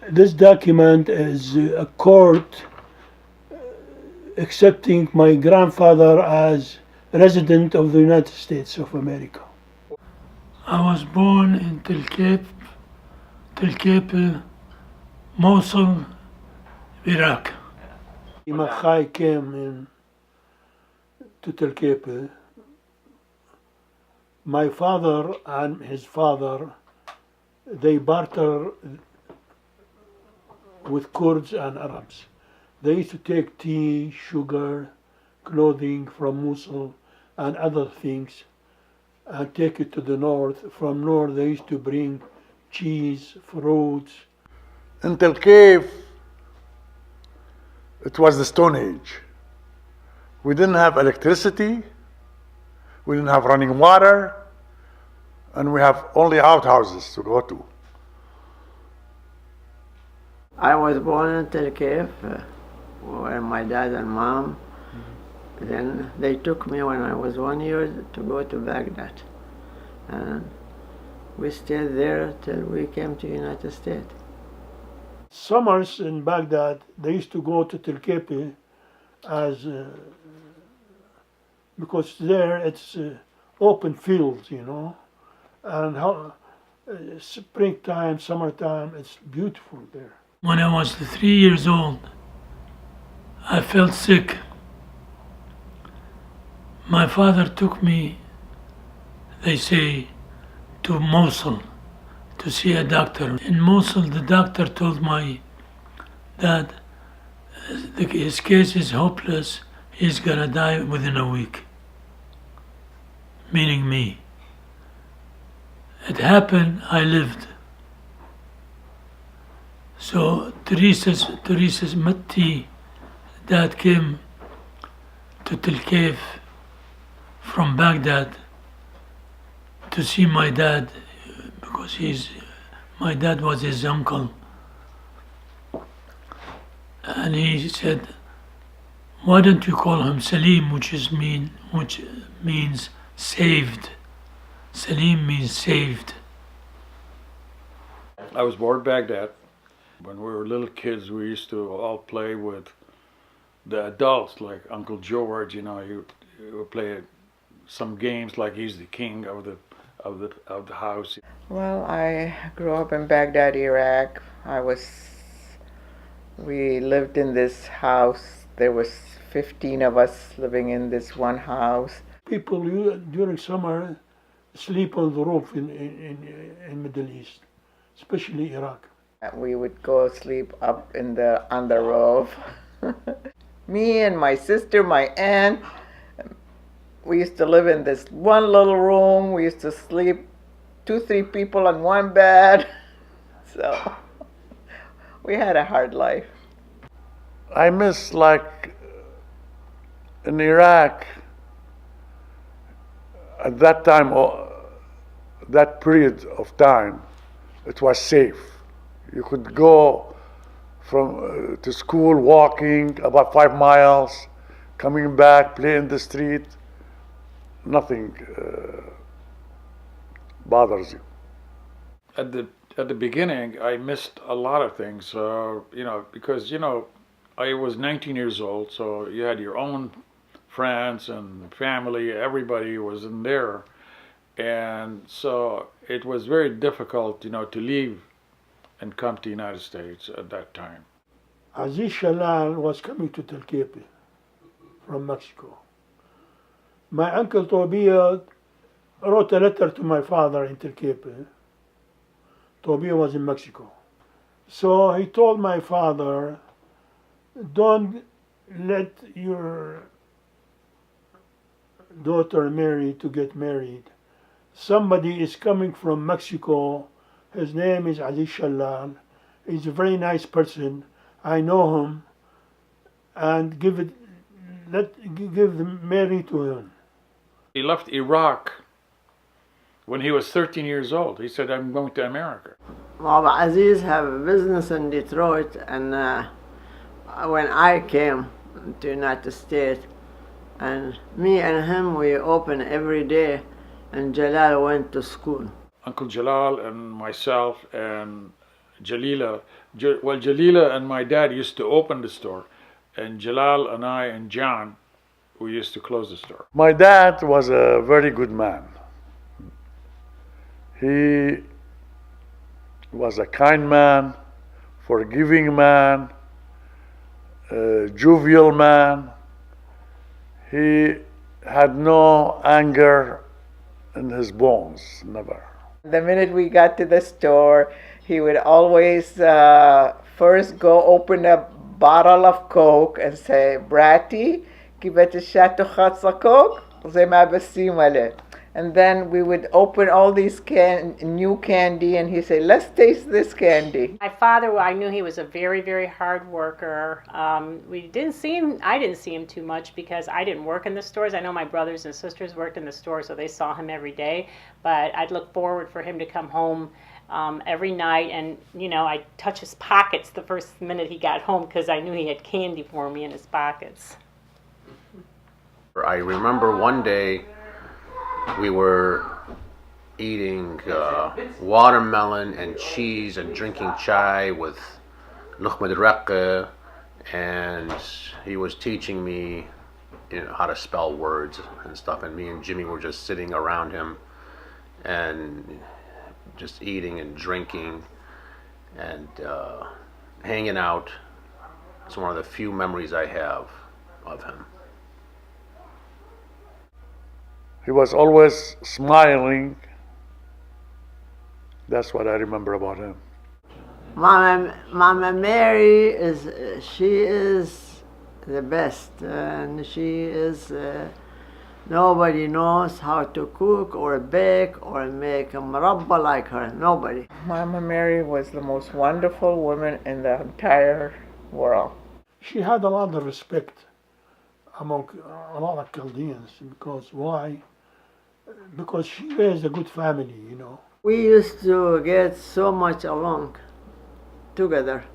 This document is a court accepting my grandfather as resident of the United States of America. I was born in Tel Mosul, Iraq. Imachai came in to Tel. My father and his father, they barter with Kurds and Arabs. They used to take tea, sugar, clothing from Mosul and other things and take it to the north. From north they used to bring cheese, fruits. In Tel Cave, it was the Stone Age. We didn't have electricity, we didn't have running water, and we have only outhouses to go to. I was born in Tel Cave, where my dad and mom. Then they took me when I was 1 year to go to Baghdad. And we stayed there till we came to United States. Summers in Baghdad, they used to go to Tel Kepi as because there it's open fields, you know, and springtime, summertime, it's beautiful there. When I was 3 years old, I felt sick. My father took me, they say, to Mosul to see a doctor. In Mosul, the doctor told my dad his case is hopeless, he's gonna die within a week, meaning me. It happened, I lived. So Teresa's Matti dad came to Tel Cave from Baghdad to see my dad because my dad was his uncle. And he said, why don't you call him Salim, which means saved. Salim means saved. I was born in Baghdad. When we were little kids, we used to all play with the adults, like Uncle George. You know, he would play some games like he's the king of the house. Well, I grew up in Baghdad, Iraq. We lived in this house. There was 15 of us living in this one house. People during summer sleep on the roof in Middle East, especially Iraq. We would go sleep up on the roof. Me and my sister, my aunt, we used to live in this one little room. We used to sleep 2-3 people on one bed. So we had a hard life. I miss, like, in Iraq, at that time, that period of time, it was safe. You could go to school walking about 5 miles, coming back, play in the street. Nothing bothers you. At the beginning, I missed a lot of things, because I was 19 years old, so you had your own friends and family. Everybody was in there, and so it was very difficult, to leave and come to the United States at that time. Aziz Shalal was coming to Tel Kepi from Mexico. My uncle Tobia wrote a letter to my father in Tel Kepi. Tobia was in Mexico. So he told my father, don't let your daughter Mary to get married. Somebody is coming from Mexico. His name is Aziz Shalal. He's a very nice person. I know him. And give Mary to him. He left Iraq when he was 13 years old. He said, I'm going to America. Well, Aziz have a business in Detroit, and when I came to United States, and me and him, we open every day, and Jalal went to school. Uncle Jalal and myself and Jalila, Jalila and my dad used to open the store, and Jalal and I and John, we used to close the store. My dad was a very good man. He was a kind man, forgiving man, a jovial man. He had no anger in his bones, never. The minute we got to the store, he would always first go open a bottle of Coke and say, Bratty, kibet shato chatza Coke, zema besimale. And then we would open all these new candy, and he'd say, let's taste this candy. My father, I knew he was a very, very hard worker. I didn't see him too much because I didn't work in the stores. I know my brothers and sisters worked in the store, so they saw him every day. But I'd look forward for him to come home every night, and I'd touch his pockets the first minute he got home because I knew he had candy for me in his pockets. I remember one day we were eating watermelon and cheese and drinking chai with lukhmad raqqa, and he was teaching me how to spell words and stuff, and me and Jimmy were just sitting around him and just eating and drinking and hanging out. It's one of the few memories I have of him. He was always smiling. That's what I remember about him. Mama Mary she is the best, and she is nobody knows how to cook or bake or make a murabba like her. Nobody. Mama Mary was the most wonderful woman in the entire world. She had a lot of respect among a lot of Chaldeans because why? Because she raised a good family, We used to get so much along together,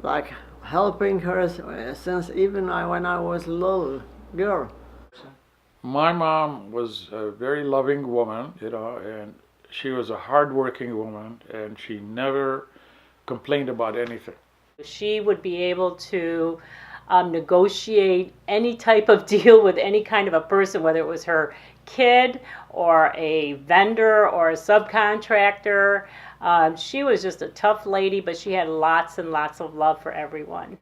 like helping her since even when I was a little girl. My mom was a very loving woman, and she was a hardworking woman, and she never complained about anything. She would be able to negotiate any type of deal with any kind of a person, whether it was her kid or a vendor or a subcontractor. She was just a tough lady, but she had lots and lots of love for everyone.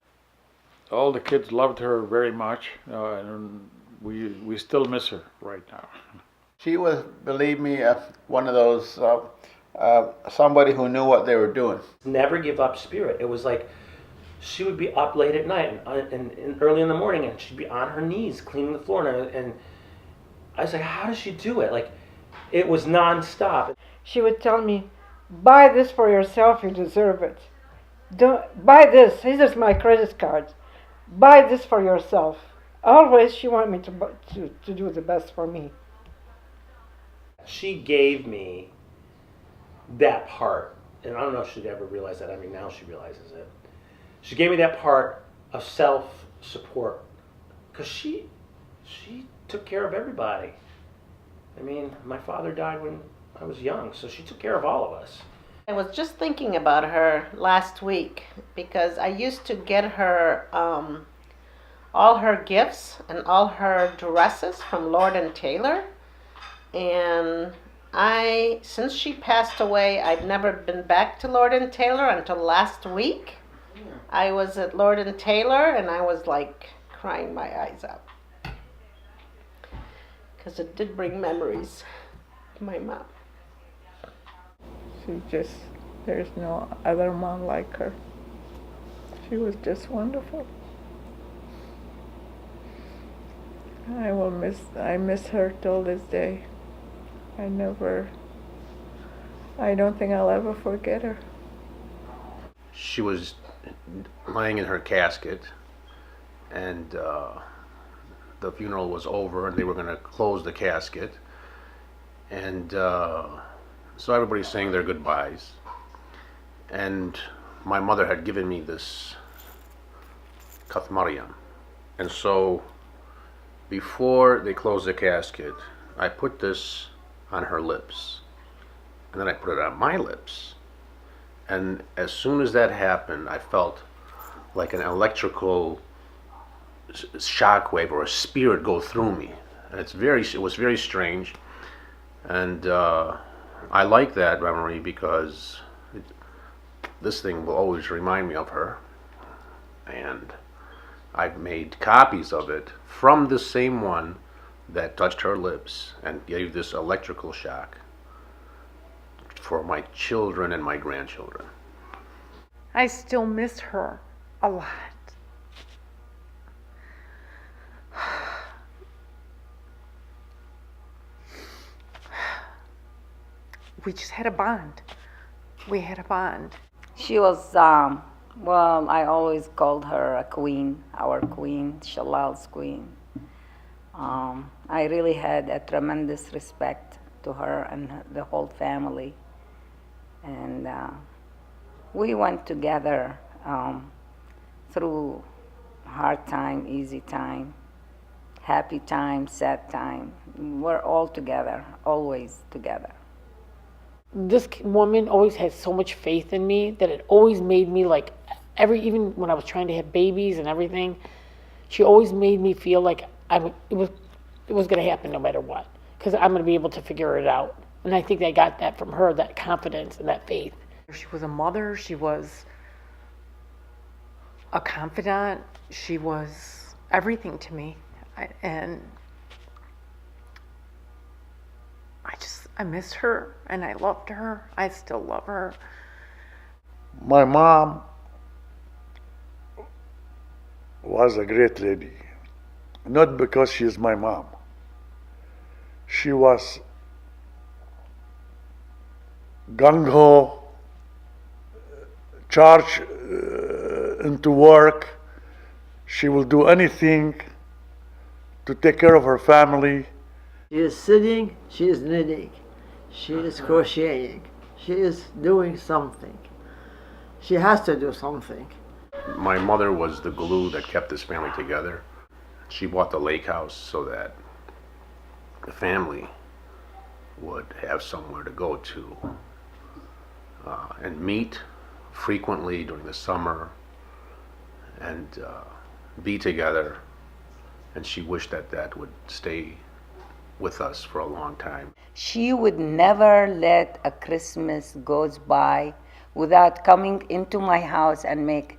All the kids loved her very much, and we still miss her right now. She was, believe me, one of those, somebody who knew what they were doing. Never give up spirit. It was like she would be up late at night and early in the morning, and she'd be on her knees cleaning the floor. And I was like, how does she do it? Like, it was nonstop. She would tell me, buy this for yourself, you deserve it. Don't buy this, here's my credit card. Buy this for yourself. Always she wanted me to do the best for me. She gave me that part, and I don't know if she'd ever realize that. I mean, now she realizes it. She gave me that part of self-support because she took care of everybody. I mean, my father died when I was young, so she took care of all of us. I was just thinking about her last week because I used to get her all her gifts and all her dresses from Lord and Taylor, and since she passed away, I'd never been back to Lord and Taylor until last week. I was at Lord and Taylor and I was like crying my eyes out because it did bring memories of my mom. There's no other mom like her. She was just wonderful. I miss her till this day. I don't think I'll ever forget her. She was laying in her casket, and the funeral was over, and they were going to close the casket, and so everybody's saying their goodbyes, and my mother had given me this Kath Maryam, and so before they closed the casket, I put this on her lips, and then I put it on my lips. And as soon as that happened, I felt like an electrical shock wave or a spirit go through me. And it was very strange. And I like that memory because this thing will always remind me of her. And I've made copies of it from the same one that touched her lips and gave this electrical shock for my children and my grandchildren. I still miss her a lot. We just had a bond. We had a bond. She was, well, I always called her a queen, our queen, Shalal's queen. I really had a tremendous respect to her and the whole family. And we went together through hard time, easy time, happy time, sad time. We're all together, always together. This woman always had so much faith in me that it always made me like, even when I was trying to have babies and everything, she always made me feel like it was going to happen no matter what, because I'm going to be able to figure it out. And I think I got that from her, that confidence and that faith. She was a mother. She was a confidant. She was everything to me. I miss her, and I loved her. I still love her. My mom was a great lady, not because she is my mom. She was gung-ho, charged into work. She will do anything to take care of her family. She is sitting, she is knitting, she is crocheting, she is doing something. She has to do something. My mother was the glue that kept this family together. She bought the lake house so that the family would have somewhere to go to and meet frequently during the summer and be together. And she wished that would stay with us for a long time. She would never let a Christmas goes by without coming into my house and make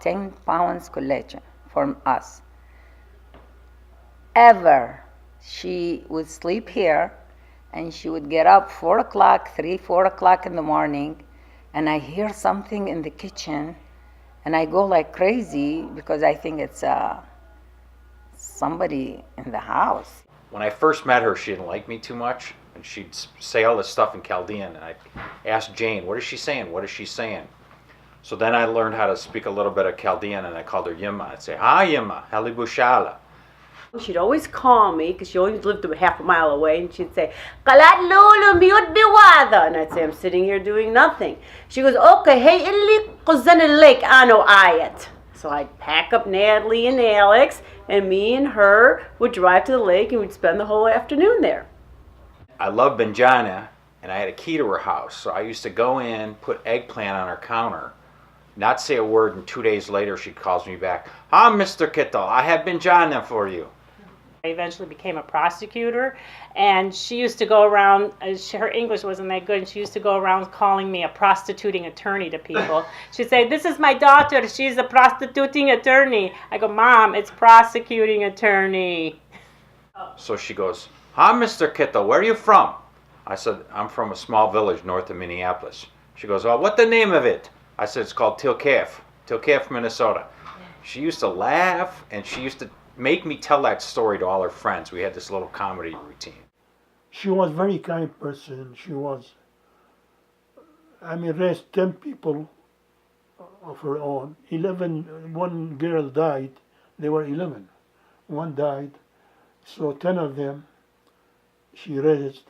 10 pounds collection from us. Ever. She would sleep here and she would get up 4 o'clock, 4 o'clock in the morning, and I hear something in the kitchen and I go like crazy because I think it's somebody in the house. When I first met her, she didn't like me too much, and she'd say all this stuff in Chaldean, and I'd ask Jane, what is she saying? What is she saying? So then I learned how to speak a little bit of Chaldean, and I called her Yimma. I'd say, hi Yimma, halibushala. She'd always call me, because she always lived half a mile away, and she'd say, Kalat lulu miut biwada. And I'd say, I'm sitting here doing nothing. She goes, okay, hey, ili kuzan lake ano ayat. So I'd pack up Natalie and Alex, and me and her would drive to the lake and we'd spend the whole afternoon there. I love Benjana, and I had a key to her house, so I used to go in, put eggplant on her counter, not say a word, and 2 days later she calls me back, Mr. Kittle, I have Benjana for you. I eventually became a prosecutor, and she used to go around, her English wasn't that good, and she used to go around calling me a prostituting attorney to people. She'd say, this is my daughter, she's a prostituting attorney. I go, Mom, it's prosecuting attorney. So she goes, Mr. Kittle, where are you from? I said, I'm from a small village north of Minneapolis. She goes, oh, what's the name of it? I said, it's called Tilcaf, Minnesota. She used to laugh, and she used to make me tell that story to all her friends. We had this little comedy routine. She was a very kind person. She was, raised 10 people of her own. 11, one girl died. There were 11. One died. So 10 of them she raised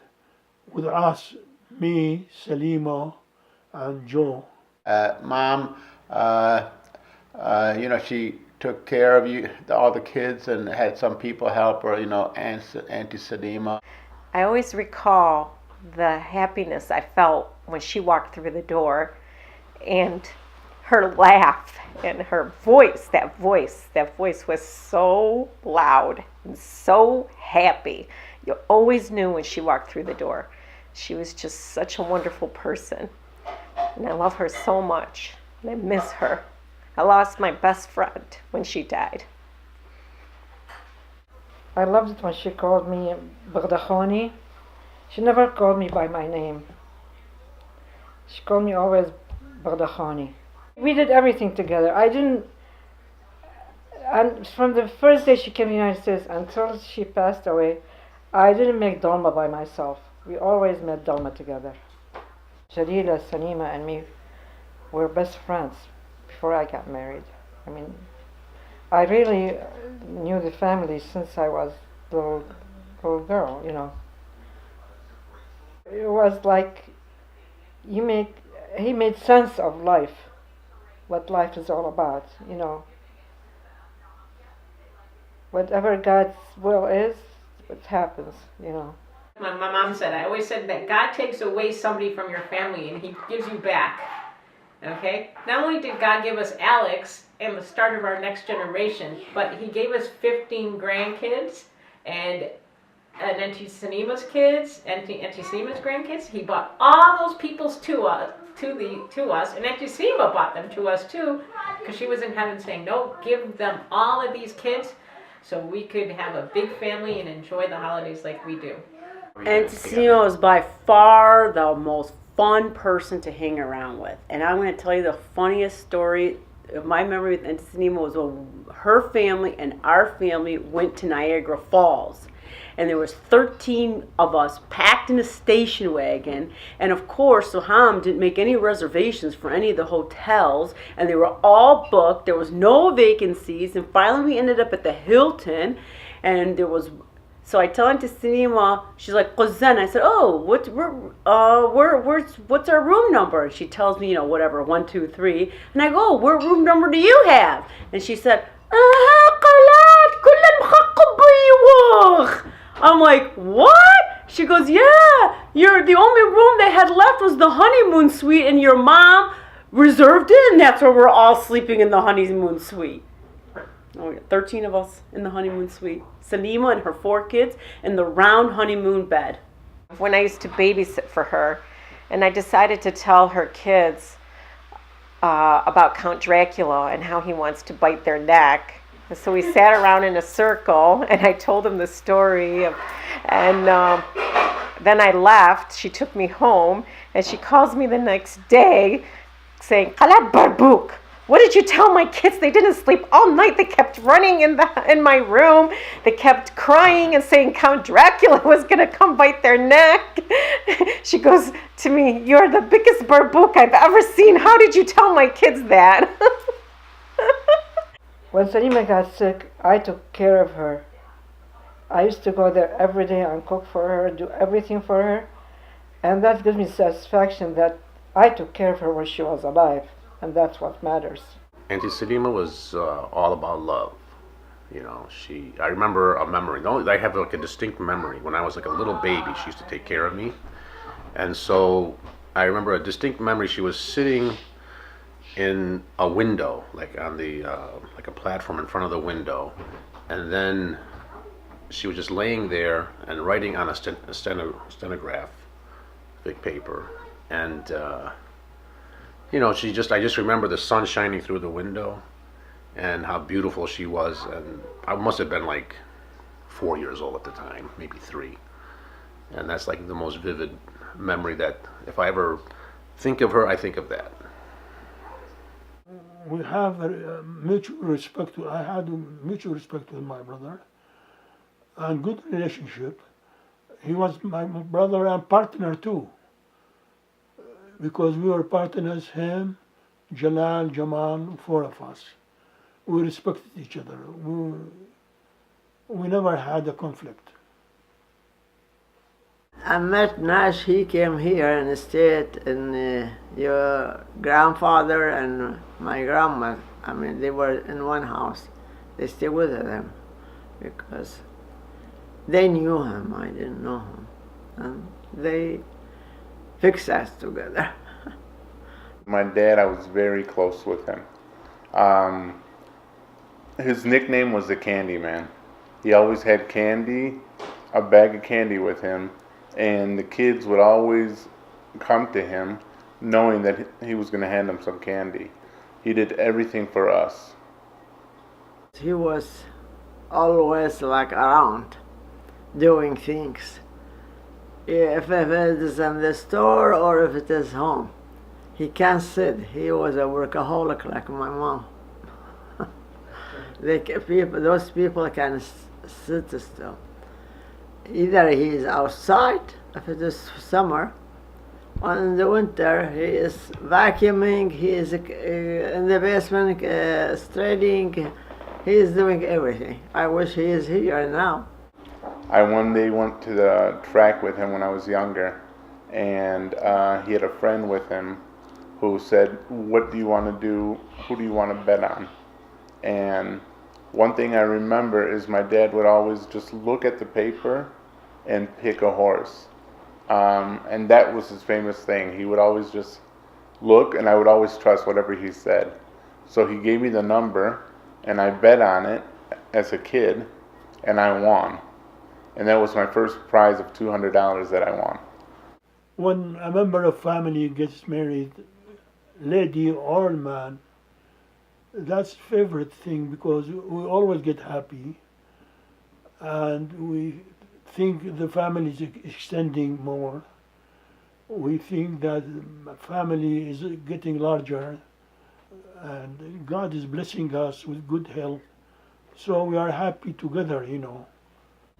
with us, me, Salima, and Joe. Mom, she took care of all the kids, and had some people help her, Auntie Salima. I always recall the happiness I felt when she walked through the door, and her laugh and her voice, that voice was so loud and so happy. You always knew when she walked through the door. She was just such a wonderful person. And I love her so much. And I miss her. I lost my best friend when she died. I loved it when she called me Bardachoni. She never called me by my name. She called me always Bardachoni. We did everything together. And from the first day she came to the United States until she passed away, I didn't make dolma by myself. We always made dolma together. Jalila, Salima, and me were best friends before I got married. I mean, I really knew the family since I was a little girl, you know. It was like he made sense of life, what life is all about, you know. Whatever God's will is, it happens, you know. My mom said, I always said that God takes away somebody from your family and he gives you back. Okay? Not only did God give us Alex and the start of our next generation, but he gave us 15 grandkids and Auntie Sanima's kids, Auntie Sanima's grandkids. He bought all those peoples to us, and Auntie Sanima bought them to us too, because she was in heaven saying, no, give them all of these kids so we could have a big family and enjoy the holidays like we do. Auntie Sanima was by far the most fun person to hang around with. And I'm going to tell you the funniest story of my memory with Auntie Sanima was when her family and our family went to Niagara Falls. And there was 13 of us packed in a station wagon. And of course, Soham didn't make any reservations for any of the hotels. And they were all booked. There was no vacancies. And finally we ended up at the Hilton. And there was... So I tell Auntie Sanima, she's like, Quzan. I said, oh, what's our room number? And she tells me, you know, whatever, 1, 2, 3. And I go, oh, what room number do you have? And she said, I'm like, what? She goes, yeah, the only room they had left was the honeymoon suite, and your mom reserved it, and that's where we're all sleeping in the honeymoon suite. Oh, yeah, 13 of us in the honeymoon suite. Salima and her 4 kids in the round honeymoon bed. When I used to babysit for her, and I decided to tell her kids about Count Dracula and how he wants to bite their neck. And so we sat around in a circle, and I told them the story. And then I left. She took me home, and she calls me the next day saying, Khalat Barbuk, what did you tell my kids? They didn't sleep all night. They kept running in my room. They kept crying and saying Count Dracula was going to come bite their neck. She goes to me, you're the biggest barbuk I've ever seen. How did you tell my kids that? When Salima got sick, I took care of her. I used to go there every day and cook for her, do everything for her. And that gives me satisfaction that I took care of her when she was alive. And that's what matters. Auntie Salima was all about love. You know, I remember a memory. I have like a distinct memory. When I was like a little baby, she used to take care of me. And so I remember a distinct memory. She was sitting in a window, like on the like a platform in front of the window, and then she was just laying there and writing on a stenograph, big paper, and you know, I just remember the sun shining through the window, and how beautiful she was, and I must have been like 4 years old at the time, maybe 3, and that's like the most vivid memory that if I ever think of her, I think of that. We have a mutual respect. I had a mutual respect with my brother, and good relationship. He was my brother and partner too, because we were partners. Him, Jalal, Jamal, 4 of us. We respected each other. We never had a conflict. I met Nash. He came here and stayed in your grandfather and my grandma. I mean, they were in one house. They stayed with them because they knew him. I didn't know him. And they fix us together. My dad, I was very close with him. His nickname was the Candy Man. He always had candy, a bag of candy with him, and the kids would always come to him knowing that he was going to hand them some candy. He did everything for us. He was always like around, doing things. If it is in the store or if it is home. He can't sit. He was a workaholic like my mom. Those people can sit still. Either he is outside, if it is summer, or in the winter he is vacuuming, he is in the basement straightening, he is doing everything. I wish he is here now. I one day went to the track with him when I was younger, and he had a friend with him who said, "What do you want to do? Who do you want to bet on?" And one thing I remember is my dad would always just look at the paper and pick a horse. And that was his famous thing. He would always just look, and I would always trust whatever he said. So he gave me the number, and I bet on it as a kid, and I won. And that was my first prize of $200 that I won. When a member of family gets married, lady or man, that's favorite thing because we always get happy and we think the family is extending more. We think that family is getting larger and God is blessing us with good health. So we are happy together, you know.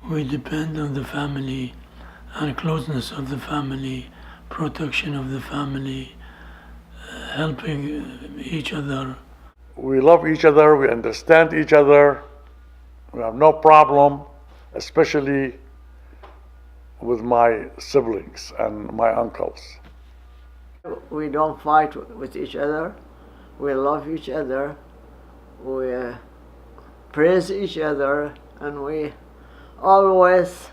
We depend on the family and closeness of the family, protection of the family, helping each other. We love each other, we understand each other, we have no problem, especially with my siblings and my uncles. We don't fight with each other, we love each other, we praise each other, and we always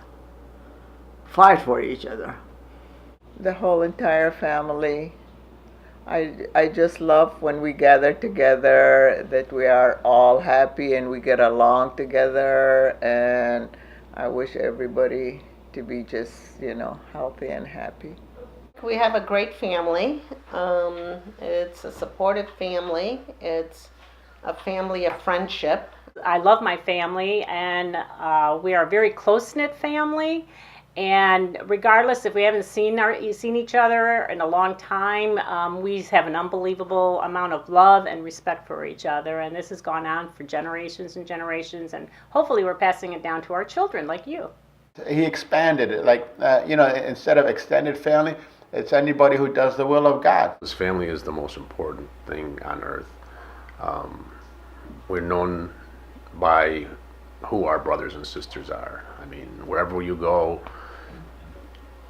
fight for each other. The whole entire family. I just love when we gather together, that we are all happy and we get along together, and I wish everybody to be just, healthy and happy. We have a great family. It's a supportive family. It's a family of friendship. I love my family, and we are a very close-knit family. And regardless if we haven't seen each other in a long time, we have an unbelievable amount of love and respect for each other. And this has gone on for generations and generations. And hopefully we're passing it down to our children like you. He expanded it, instead of extended family, it's anybody who does the will of God. This family is the most important thing on earth. We're known by who our brothers and sisters are. I mean, wherever you go,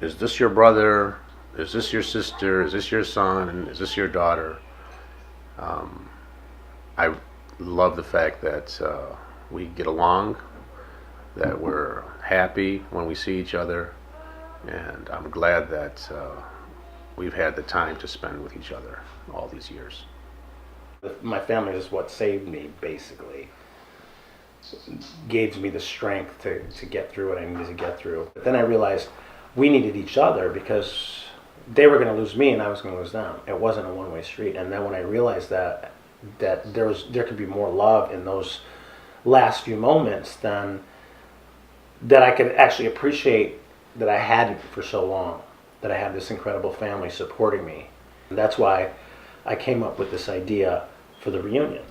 is this your brother? Is this your sister? Is this your son? Is this your daughter? I love the fact that we get along, that we're happy when we see each other, and I'm glad that we've had the time to spend with each other all these years. My family is what saved me, basically. Gave me the strength to get through what I needed to get through. But then I realized we needed each other because they were going to lose me and I was going to lose them. It wasn't a one-way street. And then when I realized that there could be more love in those last few moments, then that I could actually appreciate that I hadn't for so long, that I had this incredible family supporting me. And that's why I came up with this idea for the reunion.